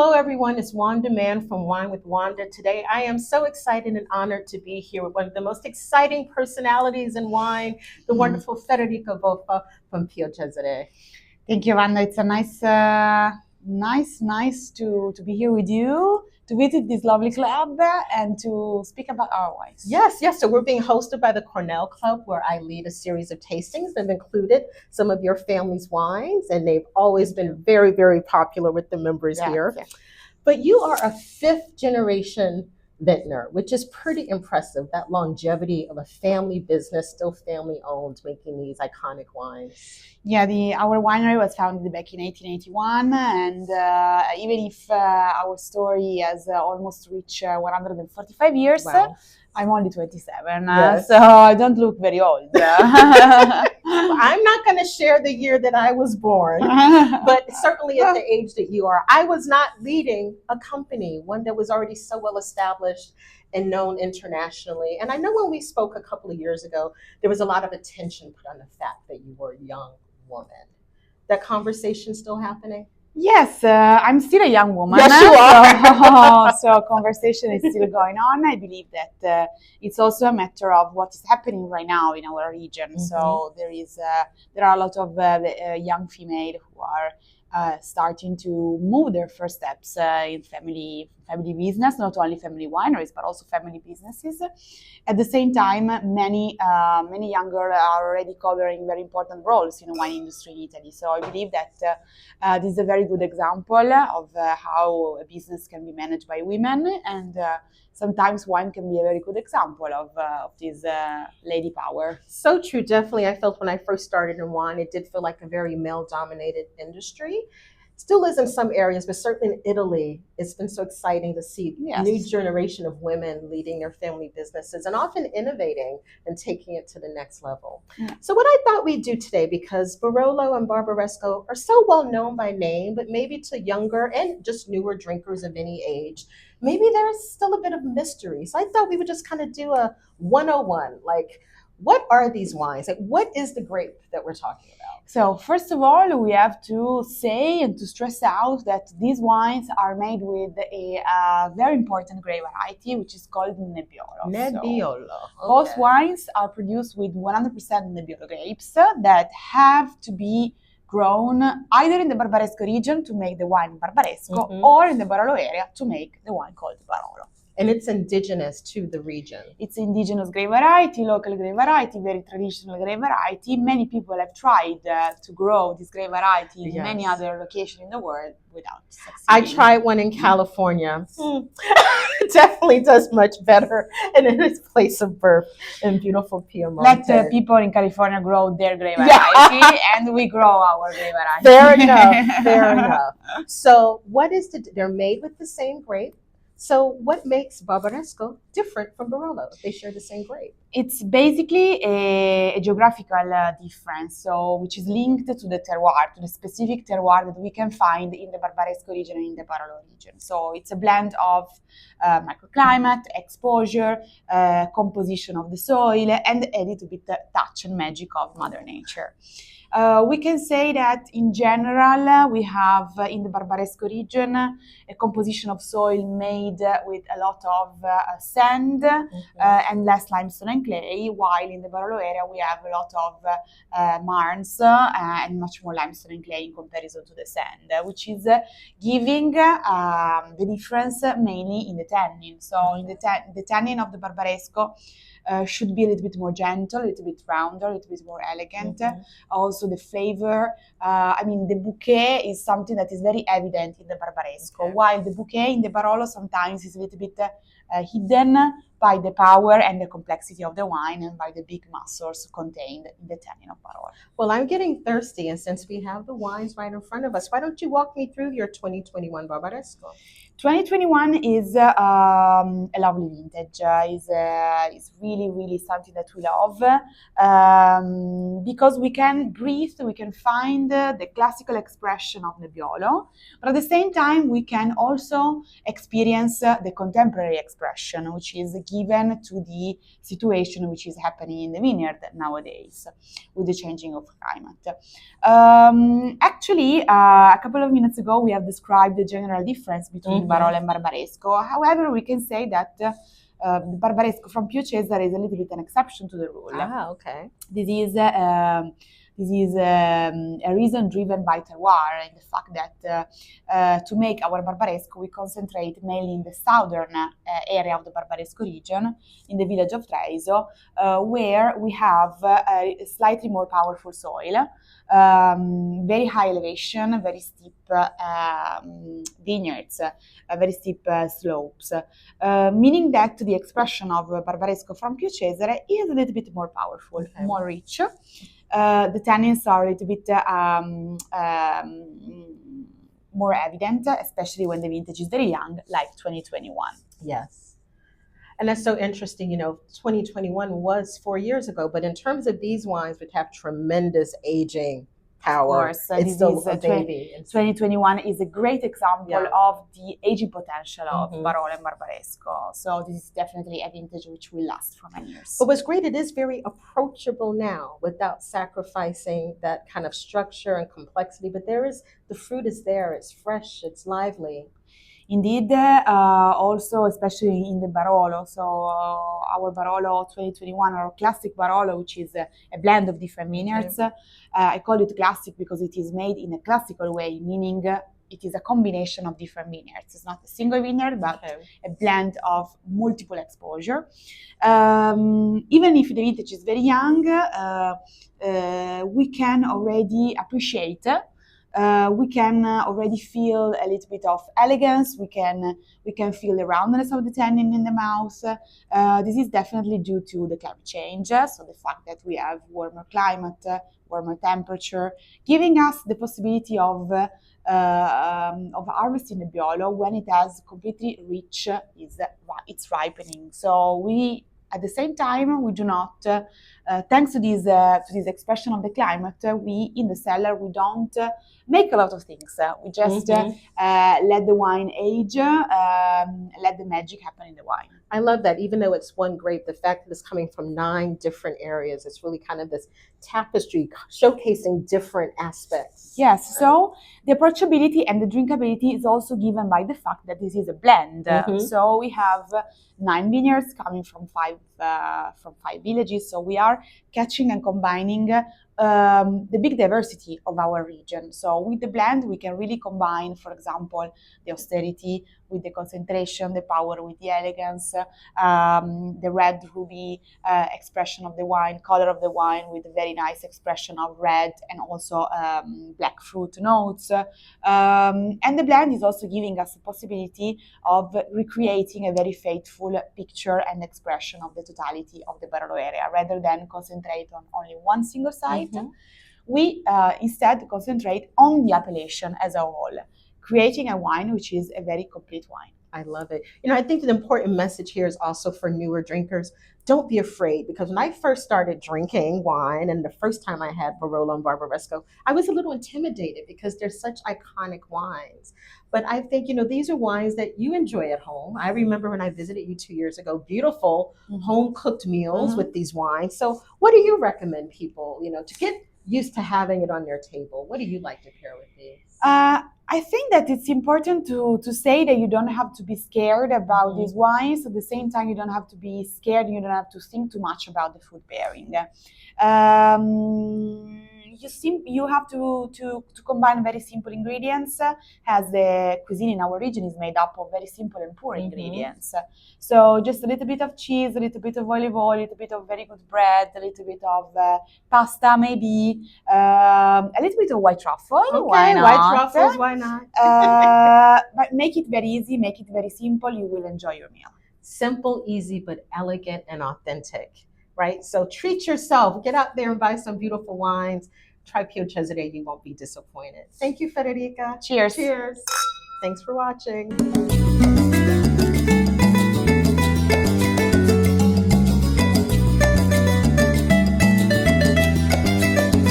Hello, everyone. It's Wanda Mann from Wine with Wanda. Today, I am so excited and honored to be here with one of the most exciting personalities in wine, the wonderful Federica Boffa from Cesare. Thank you, Wanda. It's a nice to be here with you, to visit this lovely club, and to speak about our wines. Yes. So we're being hosted by the Cornell Club, where I lead a series of tastings that have included some of your family's wines, and they've always been very, very popular with the members here. But you are a fifth generation vintner, which is pretty impressive, that longevity of a family business, still family owned, making these iconic wines. Yeah, our winery was founded back in 1881, and even if our story has almost reached 145 years, Wow. I'm only 27, Yes. so I don't look very old. I'm not going to share the year that I was born, but certainly at the age that you are. I was not leading a company, one that was already so well established and known internationally. And I know when we spoke a couple of years ago, there was a lot of attention put on the fact that you were a young woman. That conversation still happening? Yes, I'm still a young woman. Yes, you are. So conversation is still going on. I believe that it's also a matter of what is happening right now in our region. Mm-hmm. So there are a lot of young female who are starting to move their first steps in family business, not only family wineries but also family businesses. At the same time, many younger are already covering very important roles in the wine industry in Italy. So I believe that this is a very good example of how a business can be managed by women, and sometimes wine can be a very good example of this lady power. So true, definitely. I felt when I first started in wine, it did feel like a very male-dominated industry. Still is in some areas, but certainly in Italy, it's been so exciting to see a new generation of women leading their family businesses and often innovating and taking it to the next level. Yeah. So what I thought we'd do today, because Barolo and Barbaresco are so well known by name, but maybe to younger and just newer drinkers of any age, maybe there's still a bit of mystery. So I thought we would just kind of do a 101, like, what are these wines? Like, what is the grape that we're talking about? So first of all, we have to say and to stress out that these wines are made with a very important grape variety, which is called Nebbiolo. Nebbiolo. So both wines are produced with 100% Nebbiolo grapes that have to be grown either in the Barbaresco region to make the wine Barbaresco, or in the Barolo area to make the wine called Barolo. And it's indigenous to the region. It's indigenous grape variety, local grape variety, very traditional grape variety. Many people have tried to grow this grape variety in many other locations in the world without succeeding. I tried one in California. It definitely does much better, and in its place of birth in beautiful Piemonte. Let people in California grow their grape variety, and we grow our grape variety. Fair enough. So they're made with the same grape. So what makes Barbaresco different from Barolo? They share the same grape. It's basically a geographical difference, so which is linked to the terroir, to the specific terroir that we can find in the Barbaresco region and in the Barolo region. So it's a blend of microclimate, exposure, composition of the soil, and a little bit touch and magic of Mother Nature. We can say that in general we have in the Barbaresco region a composition of soil made with a lot of sand and less limestone and clay, while in the Barolo area we have a lot of marns and much more limestone and clay in comparison to the sand, which is giving the difference mainly in the tannin. So in the tannin of the Barbaresco should be a little bit more gentle, a little bit rounder, a little bit more elegant. Also the flavor, the bouquet is something that is very evident in the Barbaresco, while the bouquet in the Barolo sometimes is a little bit hidden by the power and the complexity of the wine and by the big muscles contained in the tannin of Barolo. Well, I'm getting thirsty, and since we have the wines right in front of us, why don't you walk me through your 2021 Barbaresco? 2021 is a lovely vintage. Is really, really something that we love because we can breathe, we can find the classical expression of Nebbiolo, but at the same time we can also experience the contemporary expression, which is given to the situation which is happening in the vineyard nowadays with the changing of climate. Actually, a couple of minutes ago, we have described the general difference between Barolo and Barbaresco. However, we can say that the Barbaresco from Pio Cesare is a little bit an exception to the rule. Ah, okay. This is a reason driven by terroir and the fact that to make our Barbaresco, we concentrate mainly in the southern area of the Barbaresco region, in the village of Treviso, where we have a slightly more powerful soil, very high elevation, very steep vineyards, very steep slopes, meaning that the expression of Barbaresco from Pio Cesare is a little bit more powerful, more rich. The tannins are a little bit more evident, especially when the vintage is very young, like 2021. Yes. And that's so interesting. 2021 was 4 years ago, but in terms of these wines, which have tremendous aging power, of course, it's still a baby. 2021 is a great example of the aging potential of Barolo and Barbaresco. So this is definitely a vintage which will last for many years. But what's great, it is very approachable now without sacrificing that kind of structure and complexity. But the fruit is there, it's fresh, it's lively. Indeed, also especially in the Barolo, so our Barolo 2021, our classic Barolo, which is a blend of different vineyards. I call it classic because it is made in a classical way, meaning it is a combination of different vineyards. It's not a single vineyard, but a blend of multiple exposure. Even if the vintage is very young, we can already appreciate. We can already feel a little bit of elegance. We can feel the roundness of the tannin in the mouth. This is definitely due to the climate change. So the fact that we have warmer climate, warmer temperature, giving us the possibility of harvesting the Nebbiolo when it has completely reached its ripening. So we, at the same time, we do not, thanks to this expression of the climate, we in the cellar we don't make a lot of things. We just let the wine age, let the magic happen in the wine. I love that. Even though it's one grape, the fact that it's coming from 9 different areas, it's really kind of this tapestry showcasing different aspects. Yes, so the approachability and the drinkability is also given by the fact that this is a blend. So we have 9 vineyards coming from 5 villages. So we are catching and combining the big diversity of our region. So with the blend, we can really combine, for example, the austerity with the concentration, the power with the elegance, the red ruby expression of the wine, color of the wine with a very nice expression of red and also black fruit notes. And the blend is also giving us the possibility of recreating a very faithful picture and expression of the totality of the Barolo area, rather than concentrate on only one single site. We instead concentrate on the appellation as a whole, creating a wine which is a very complete wine. I love it. I think the important message here is also for newer drinkers. Don't be afraid, because when I first started drinking wine and the first time I had Barolo and Barbaresco, I was a little intimidated because they're such iconic wines. But I think, these are wines that you enjoy at home. I remember when I visited you 2 years ago, beautiful home-cooked meals with these wines. So what do you recommend people, to get used to having it on their table? What do you like to pair with these? I think that it's important to say that you don't have to be scared about these wines. At the same time, you don't have to be scared. You don't have to think too much about the food pairing. You have to combine very simple ingredients, as the cuisine in our region is made up of very simple and poor ingredients. So just a little bit of cheese, a little bit of olive oil, a little bit of very good bread, a little bit of pasta maybe, a little bit of white truffle. Okay, why not? White truffles, why not? But make it very easy, make it very simple. You will enjoy your meal. Simple, easy, but elegant and authentic, right? So treat yourself. Get out there and buy some beautiful wines. Try Pio Cesare, you won't be disappointed. Thank you, Federica. Cheers. Cheers. Thanks for watching.